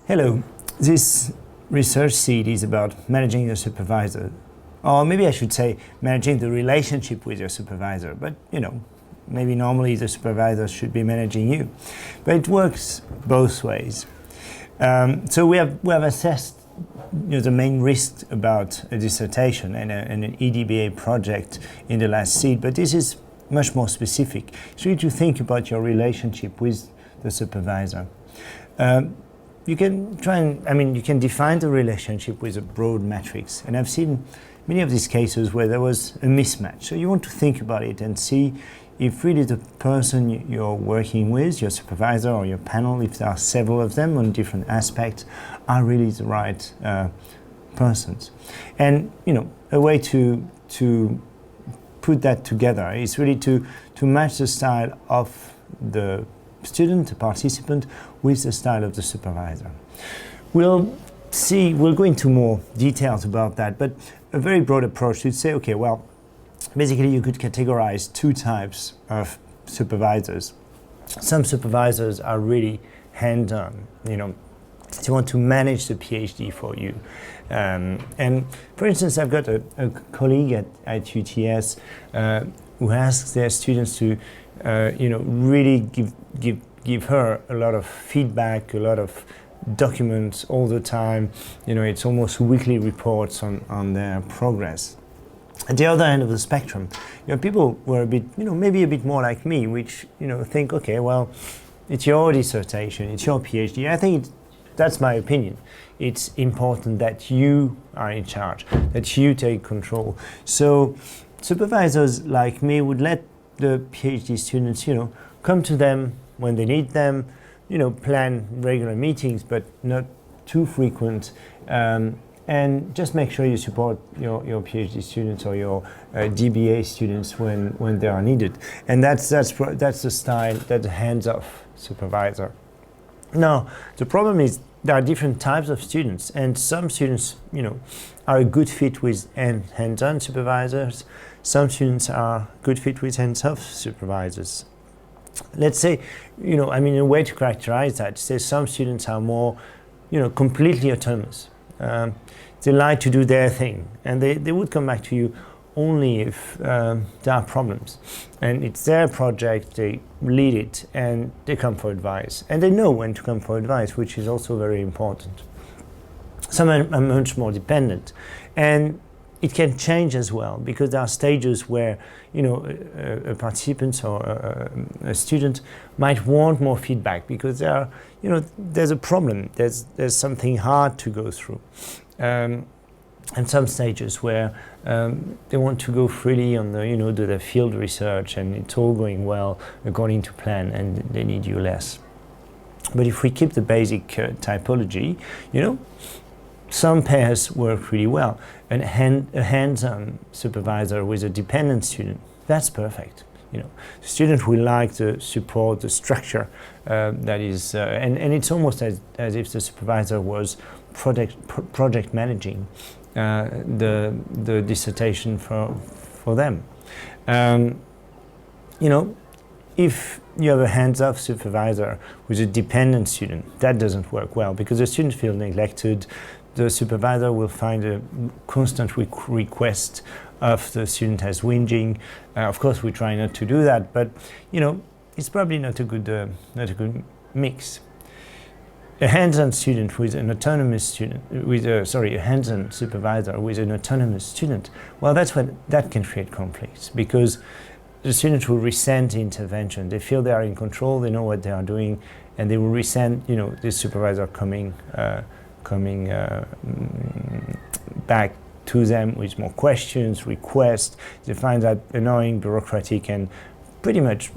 Hello, this research seed is about managing your supervisor, or maybe I should say managing the relationship with your supervisor, but maybe normally the supervisor should be managing you, but it works both ways. So we have assessed the main risks about a dissertation and an EDBA project in the last seed, but this is much more specific. So you need to think about your relationship with the supervisor. You can you can define the relationship with a broad matrix. And I've seen many of these cases where there was a mismatch. So you want to think about it and see if really the person you're working with, your supervisor or your panel, if there are several of them on different aspects, are really the right persons. And a way to put that together is really to match the style of the student, the participant, with the style of the supervisor. We'll go into more details about that, but a very broad approach would say, okay, well, basically you could categorize two types of supervisors. Some supervisors are really hands-on, they want to manage the PhD for you. And for instance, I've got a colleague at UTS who asks their students to really give her a lot of feedback, a lot of documents all the time. It's almost weekly reports on their progress. At the other end of the spectrum, people who are a bit, maybe a bit more like me, which, think, okay, well, it's your dissertation, it's your PhD. I think that's my opinion. It's important that you are in charge, that you take control. So supervisors like me would let the PhD students, come to them when they need them, plan regular meetings, but not too frequent, and just make sure you support your PhD students or your DBA students when they are needed. And that's the style, that's the hands-off supervisor. Now, the problem is there are different types of students, and some students, are a good fit with hands-on supervisors. Some students are good fit with hands-off supervisors. Let's say, a way to characterize that, say some students are more, completely autonomous. They like to do their thing, and they would come back to you only if there are problems. And it's their project, they lead it, and they come for advice. And they know when to come for advice, which is also very important. Some are much more dependent. And it can change as well, because there are stages where, a participant or a student might want more feedback because there's a problem, there's something hard to go through. And some stages where they want to go freely on do their field research and it's all going well according to plan and they need you less. But if we keep the basic typology, some pairs work really well. A hands-on supervisor with a dependent student, that's perfect. The student will like the support, the structure that is, and it's almost as if the supervisor was project managing the dissertation for them. If you have a hands-off supervisor with a dependent student, that doesn't work well because the student feels neglected. The supervisor will find a constant request of the student as whinging. Of course, we try not to do that, but it's probably not a good mix. A hands-on student with an autonomous student, a hands-on supervisor with an autonomous student, well, that can create conflicts because the students will resent the intervention. They feel they are in control, they know what they are doing, and they will resent, the supervisor coming back to them with more questions, requests. They find that annoying, bureaucratic, and pretty much,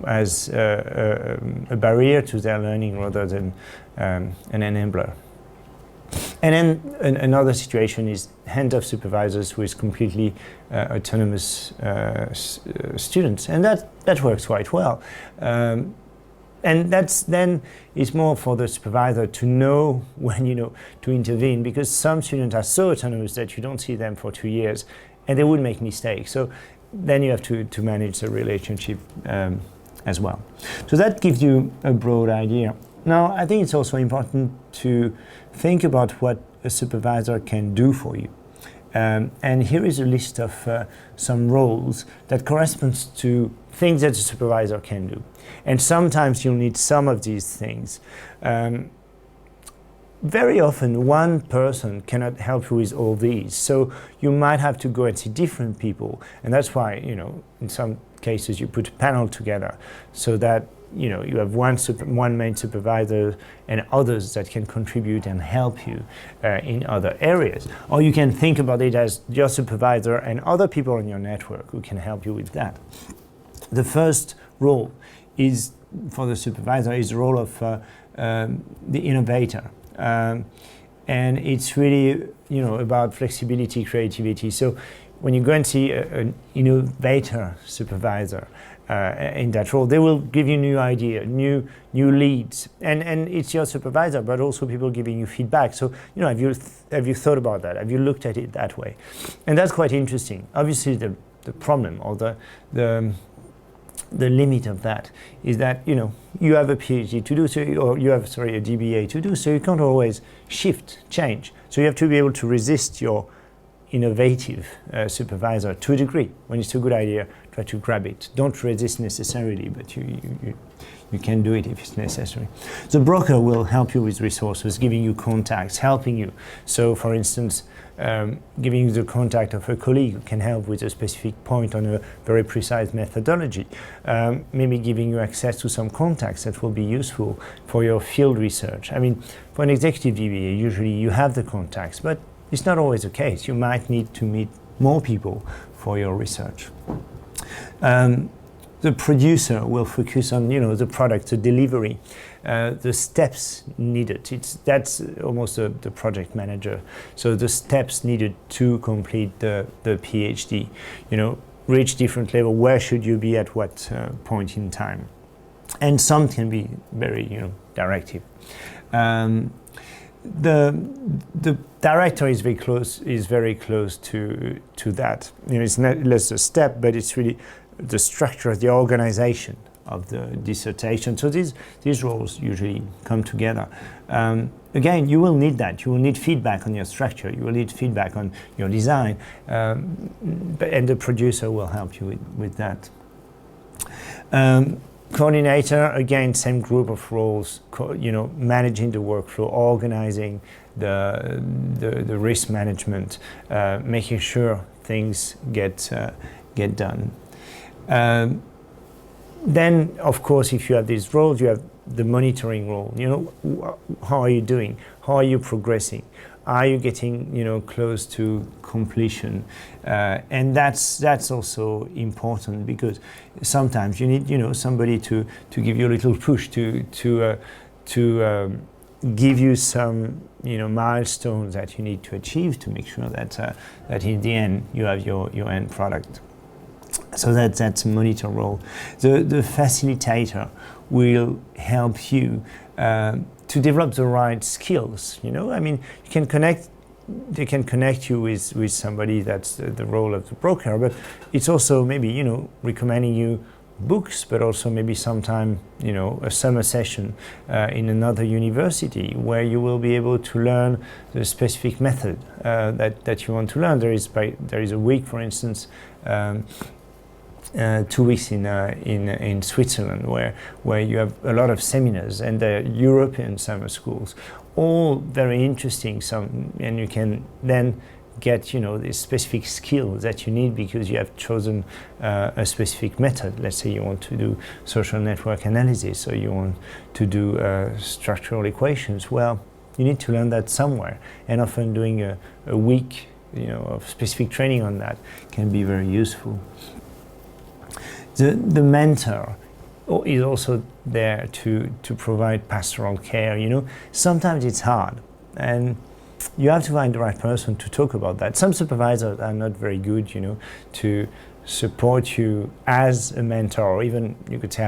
as a barrier to their learning rather than an enabler. And then another situation is hands-off supervisors with completely autonomous students, and that works quite well. And then it's more for the supervisor to know when to intervene, because some students are so autonomous that you don't see them for 2 years and they would make mistakes. So then you have to manage the relationship as well. So that gives you a broad idea. Now, I think it's also important to think about what a supervisor can do for you. And here is a list of some roles that corresponds to things that a supervisor can do. And sometimes you'll need some of these things. Very often, one person cannot help you with all these. So you might have to go and see different people. And that's why, in some cases, you put a panel together so that you have one main supervisor and others that can contribute and help you in other areas. Or you can think about it as your supervisor and other people in your network who can help you with that. The first role is, for the supervisor, is the role of the innovator. And it's really, about flexibility, creativity. So when you go and see an innovator supervisor, in that role, they will give you new idea, new leads, and it's your supervisor, but also people giving you feedback. So have you thought about that? Have you looked at it that way? And that's quite interesting. Obviously, the problem or the limit of that is that you have a PhD to do, or you have a DBA to do, so you can't always change. So you have to be able to resist your innovative supervisor to a degree. When it's a good idea, try to grab it. Don't resist necessarily, but you can do it if it's necessary. The broker will help you with resources, giving you contacts, helping you. So for instance, giving you the contact of a colleague who can help with a specific point on a very precise methodology. Maybe giving you access to some contacts that will be useful for your field research. I mean, for an executive DBA, usually you have the contacts, but it's not always the case. You might need to meet more people for your research. The producer will focus on the product, the delivery, the steps needed. That's almost the project manager. So the steps needed to complete the PhD. Reach different level. Where should you be at what point in time? And some can be very directive. The director is very close to that. It's not less a step, but it's really the structure, the organization of the dissertation. So these roles usually come together. Again, you will need that. You will need feedback on your structure. You will need feedback on your design, and the producer will help you with that. Coordinator, again, same group of roles, managing the workflow, organizing the risk management, making sure things get done. Then, of course, if you have these roles, you have the monitoring role. How are you doing? How are you progressing? Are you getting close to completion? And that's also important, because sometimes you need somebody to give you a little push to give you some milestones that you need to achieve to make sure that in the end you have your end product. So that's a monitor role. The facilitator will help you to develop the right skills. I mean, they can connect you with somebody. That's the role of the broker, but it's also maybe recommending you books, but also maybe sometime a summer session in another university where you will be able to learn the specific method that you want to learn. There is a week, for instance, 2 weeks in Switzerland where you have a lot of seminars, and they're European summer schools, all very interesting. And you can then get the specific skills that you need because you have chosen a specific method. Let's say you want to do social network analysis, or you want to do structural equations. Well, you need to learn that somewhere, and often doing a week of specific training on that can be very useful. The mentor is also there to provide pastoral care. Sometimes it's hard, and you have to find the right person to talk about that. Some supervisors are not very good, to support you as a mentor, or even you could say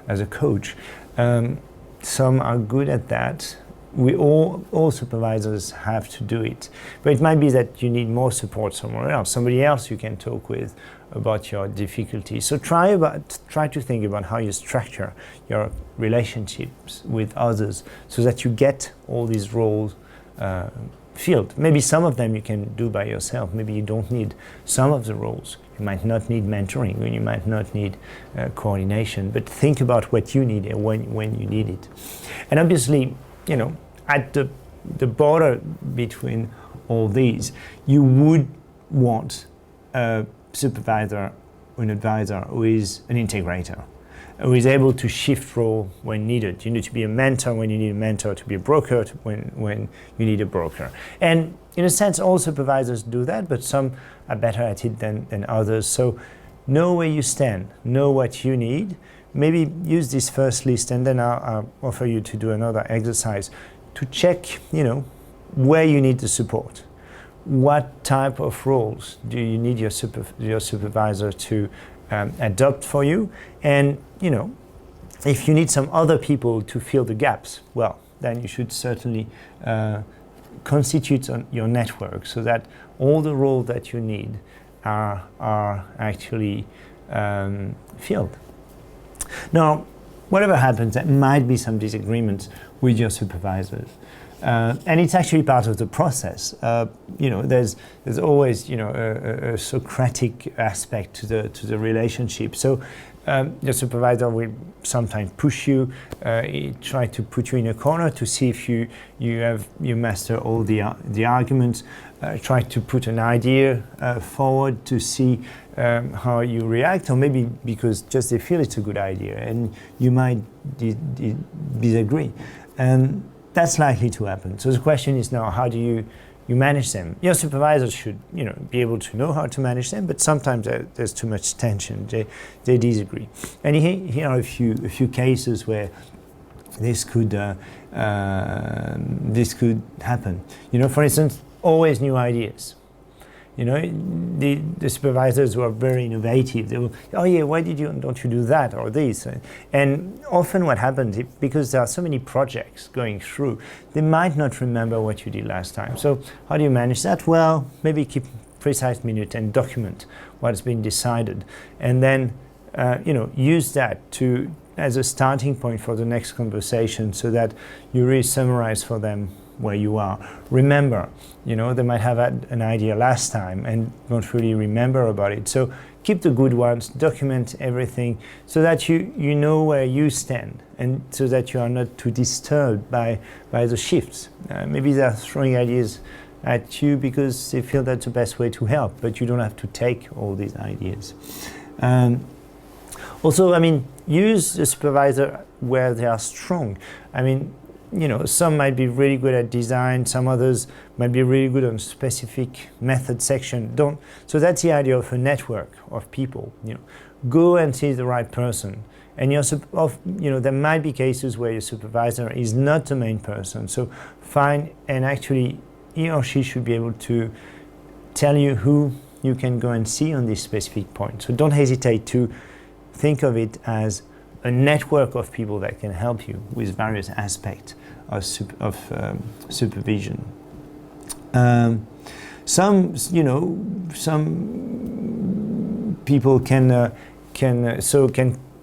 as a coach. Some are good at that. All supervisors have to do it, but it might be that you need more support somewhere else, somebody else you can talk with about your difficulties. So try to think about how you structure your relationships with others so that you get all these roles filled. Maybe some of them you can do by yourself. Maybe you don't need some of the roles. You might not need mentoring, or you might not need coordination, but think about what you need and when you need it. And obviously, at the border between all these, you would want a supervisor or an advisor who is an integrator, who is able to shift role when needed. You need to be a mentor when you need a mentor, to be a broker when you need a broker. And in a sense, all supervisors do that, but some are better at it than others. So know where you stand, know what you need. Maybe use this first list, and then I'll offer you to do another exercise to check, where you need the support. What type of roles do you need your supervisor to adopt for you? And, if you need some other people to fill the gaps, well, then you should certainly constitute your network so that all the roles that you need are actually filled. Now, whatever happens, there might be some disagreements with your supervisors. And it's actually part of the process. There's always a Socratic aspect to the relationship. So your supervisor will sometimes push you, try to put you in a corner to see if you master all the arguments. Try to put an idea forward to see how you react, or maybe because just they feel it's a good idea, and you might disagree. That's likely to happen. So the question is now, how do you manage them? Your supervisors should, be able to know how to manage them, but sometimes there's too much tension. They disagree. And here are a few cases where this could happen. For instance, always new ideas. The supervisors who are very innovative, they will, oh yeah, why don't you do that or this? And often what happens, because there are so many projects going through, they might not remember what you did last time. So how do you manage that? Well, maybe keep precise minute and document what's been decided, and then use that as a starting point for the next conversation, so that you really summarize for them where you are. Remember, they might have had an idea last time and don't really remember about it. So keep the good ones, document everything, so that you know where you stand, and so that you are not too disturbed by the shifts. Maybe they're throwing ideas at you because they feel that's the best way to help, but you don't have to take all these ideas. Also, use the supervisor where they are strong. Some might be really good at design, some others might be really good on specific method section. So that's the idea of a network of people. Go and see the right person. And there might be cases where your supervisor is not the main person. So find, and actually he or she should be able to tell you who you can go and see on this specific point. So don't hesitate to think of it as a network of people that can help you with various aspects of supervision. Some people can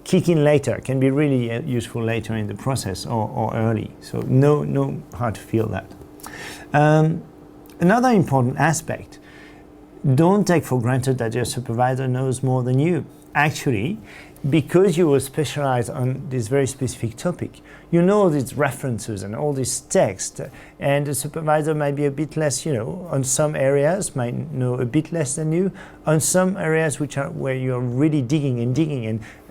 kick in later, can be really useful later in the process or early. So know how to feel that. Another important aspect: don't take for granted that your supervisor knows more than you. Actually, because you will specialize on this very specific topic, you know these references and all this text, and the supervisor might be a bit less, on some areas might know a bit less than you, on some areas where you're really digging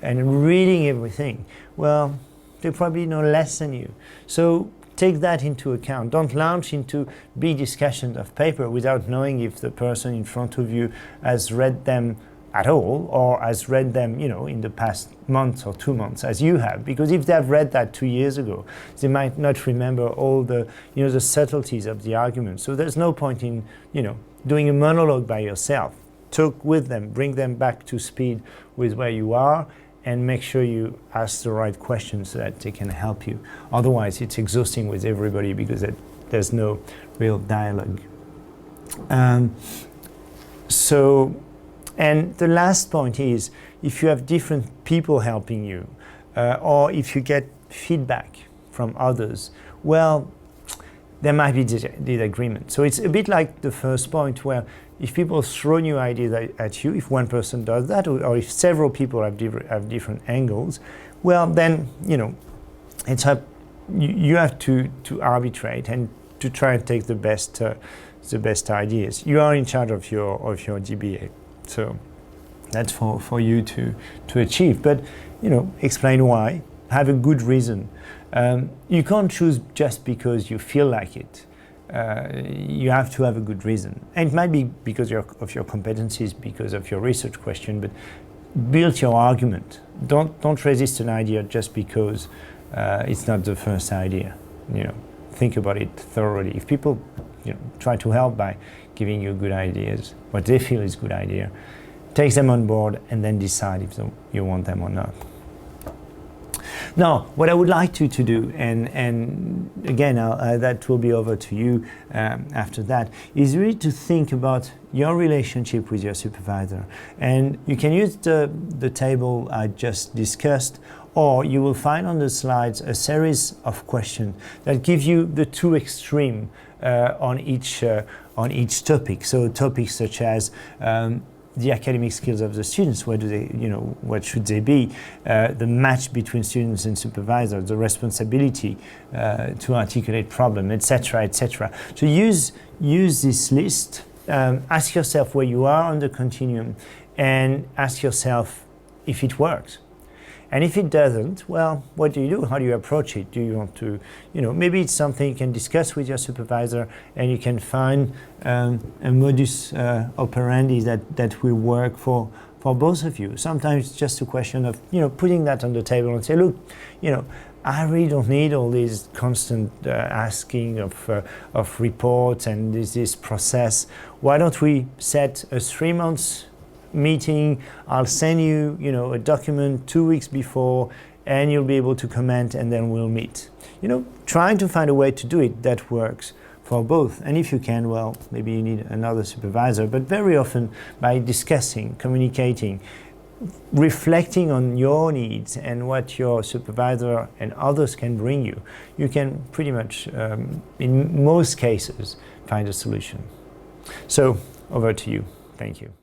and reading everything, well, they probably know less than you. So take that into account. Don't launch into big discussions of paper without knowing if the person in front of you has read them at all, or has read them, in the past month or 2 months, as you have. Because if they've read that 2 years ago, they might not remember all the, the subtleties of the argument. So there's no point in, doing a monologue by yourself. Talk with them, bring them back to speed with where you are, and make sure you ask the right questions so that they can help you. Otherwise, it's exhausting with everybody because there's no real dialogue. And the last point is, if you have different people helping you, or if you get feedback from others, well, there might be disagreement. So it's a bit like the first point, where if people throw new ideas at you, if one person does that, or if several people have different angles, well, then, it's up. You have to arbitrate and to try and take the best ideas. You are in charge of your DBA, so that's for you to achieve. But explain why. Have a good reason. You can't choose just because you feel like it. You have to have a good reason. And it might be because of your competencies, because of your research question, but build your argument. Don't resist an idea just because it's not the first idea. Think about it thoroughly. If people try to help by giving you good ideas, what they feel is good idea, take them on board and then decide if you want them or not. Now, what I would like you to do, and again, that will be over to you after that, is really to think about your relationship with your supervisor. And you can use the table I just discussed, or you will find on the slides a series of questions that give you the two extremes on each topic. So topics such as the academic skills of the students, what should they be? The match between students and supervisors, the responsibility to articulate problem, etc., etc. So use this list. Ask yourself where you are on the continuum, and ask yourself if it works. And if it doesn't, well, what do you do? How do you approach it? Do you want to, maybe it's something you can discuss with your supervisor, and you can find a modus operandi that will work for both of you. Sometimes it's just a question of, putting that on the table and say, look, I really don't need all this constant asking of reports and this process. Why don't we set a 3 months meeting? I'll send you, a document 2 weeks before, and you'll be able to comment, and then we'll meet. Trying to find a way to do it that works for both. And if you can, well, maybe you need another supervisor. But very often, by discussing, communicating, reflecting on your needs and what your supervisor and others can bring you, you can pretty much, in most cases, find a solution. So, over to you. Thank you.